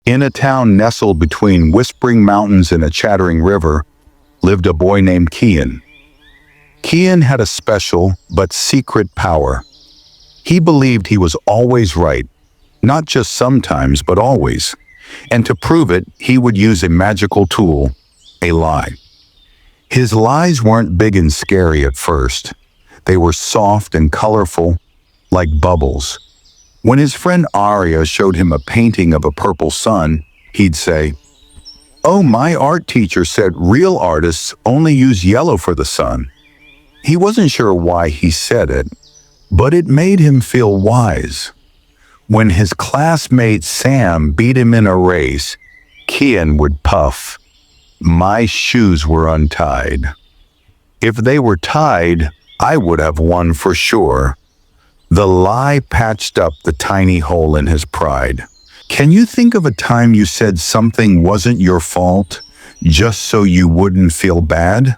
In a town nestled between whispering mountains and a chattering river lived a boy named Kian. Kian had a special but secret power. He believed he was always right, not just sometimes, but always. And to prove it, he would use a magical tool, a lie. His lies weren't big and scary at first. They were soft and colorful, like bubbles. When his friend Arya showed him a painting of a purple sun, he'd say, "Oh, my art teacher said real artists only use yellow for the sun." He wasn't sure why he said it, but it made him feel wise. When his classmate Sam beat him in a race, Kian would puff, "My shoes were untied. If they were tied, I would have won for sure." The lie patched up the tiny hole in his pride. Can you think of a time you said something wasn't your fault, just so you wouldn't feel bad?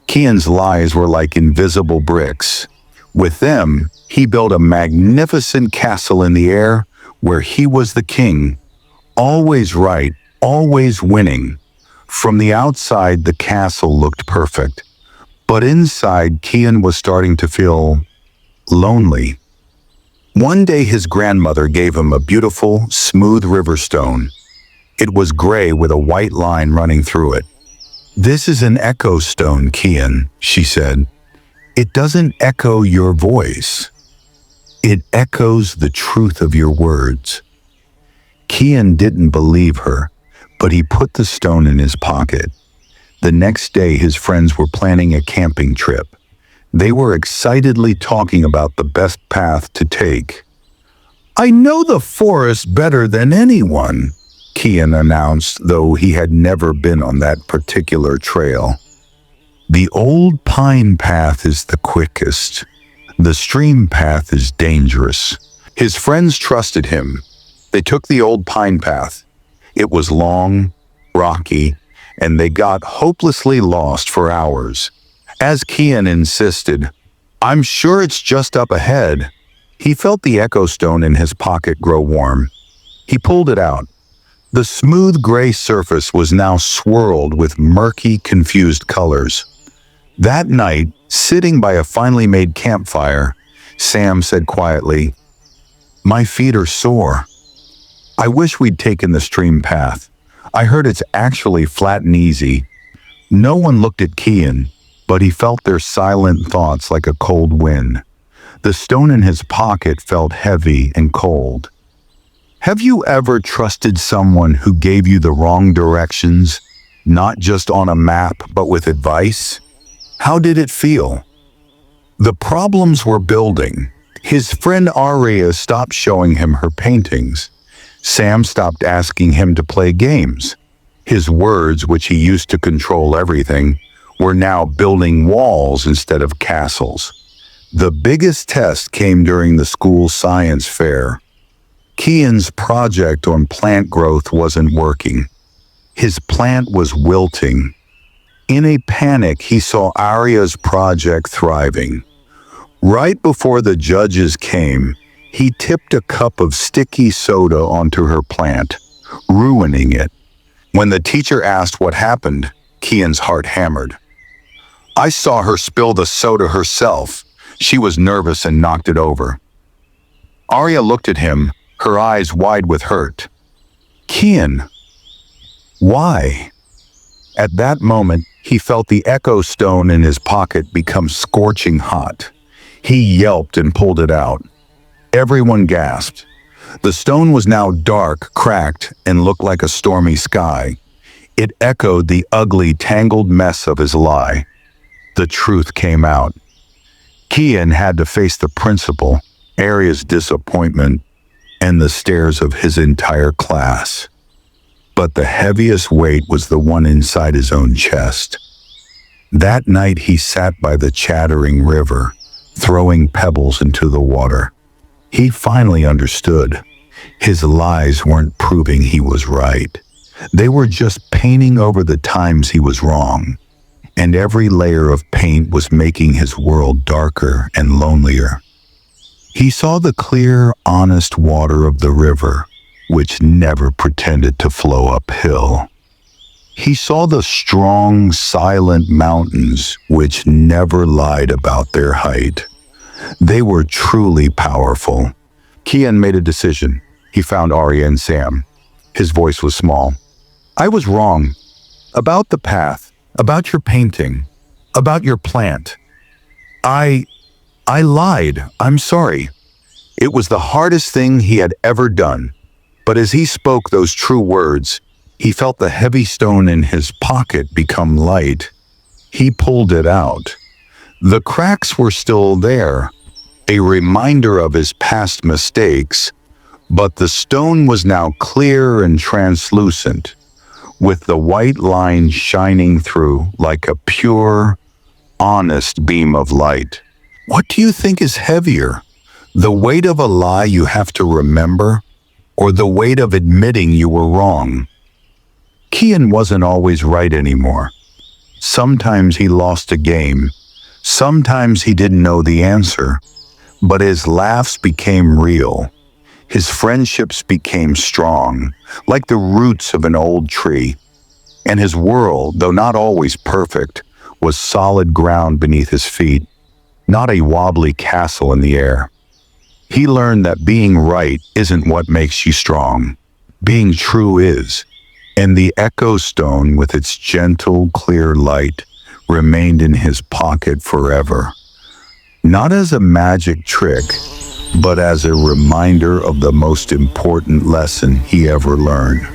Kian's lies were like invisible bricks. With them, he built a magnificent castle in the air where he was the king, always right, always winning. From the outside, the castle looked perfect, but inside, Kian was starting to feel lonely. One day his grandmother gave him a beautiful, smooth river stone. It was gray with a white line running through it. "This is an echo stone, Kian," she said. "It doesn't echo your voice. It echoes the truth of your words." Kian didn't believe her, but he put the stone in his pocket. The next day his friends were planning a camping trip. They were excitedly talking about the best path to take. "I know the forest better than anyone," Kian announced, though he had never been on that particular trail. "The old pine path is the quickest. The stream path is dangerous." His friends trusted him. They took the old pine path. It was long, rocky, and they got hopelessly lost for hours. As Kian insisted, "I'm sure it's just up ahead," he felt the echo stone in his pocket grow warm. He pulled it out. The smooth gray surface was now swirled with murky, confused colors. That night, sitting by a finely made campfire, Sam said quietly, "My feet are sore. I wish we'd taken the stream path. I heard it's actually flat and easy." No one looked at Kian, but he felt their silent thoughts like a cold wind. The stone in his pocket felt heavy and cold. Have you ever trusted someone who gave you the wrong directions, not just on a map, but with advice? How did it feel? The problems were building. His friend Arya stopped showing him her paintings. Sam stopped asking him to play games. His words, which he used to control everything, were now building walls instead of castles. The biggest test came during the school science fair. Kian's project on plant growth wasn't working. His plant was wilting. In a panic, he saw Arya's project thriving. Right before the judges came, he tipped a cup of sticky soda onto her plant, ruining it. When the teacher asked what happened, Kian's heart hammered. "I saw her spill the soda herself." She was nervous and knocked it over. Arya looked at him, her eyes wide with hurt. "Kian, why?" At that moment, he felt the echo stone in his pocket become scorching hot. He yelped and pulled it out. Everyone gasped. The stone was now dark, cracked, and looked like a stormy sky. It echoed the ugly, tangled mess of his lie. The truth came out. Kian had to face the principal, Arya's disappointment, and the stares of his entire class. But the heaviest weight was the one inside his own chest. That night he sat by the chattering river, throwing pebbles into the water. He finally understood. His lies weren't proving he was right. They were just painting over the times he was wrong. And every layer of paint was making his world darker and lonelier. He saw the clear, honest water of the river, which never pretended to flow uphill. He saw the strong, silent mountains, which never lied about their height. They were truly powerful. Kian made a decision. He found Arya and Sam. His voice was small. "I was wrong. About the path, about your painting, about your plant. I lied. I'm sorry." It was the hardest thing he had ever done. But as he spoke those true words, he felt the heavy stone in his pocket become light. He pulled it out. The cracks were still there, a reminder of his past mistakes, but the stone was now clear and translucent, with the white line shining through like a pure, honest beam of light. What do you think is heavier? The weight of a lie you have to remember, or the weight of admitting you were wrong? Kian wasn't always right anymore. Sometimes he lost a game. Sometimes he didn't know the answer. But his laughs became real. His friendships became strong, like the roots of an old tree. And his world, though not always perfect, was solid ground beneath his feet, not a wobbly castle in the air. He learned that being right isn't what makes you strong. Being true is. And the echo stone, with its gentle, clear light, remained in his pocket forever. Not as a magic trick, but as a reminder of the most important lesson he ever learned.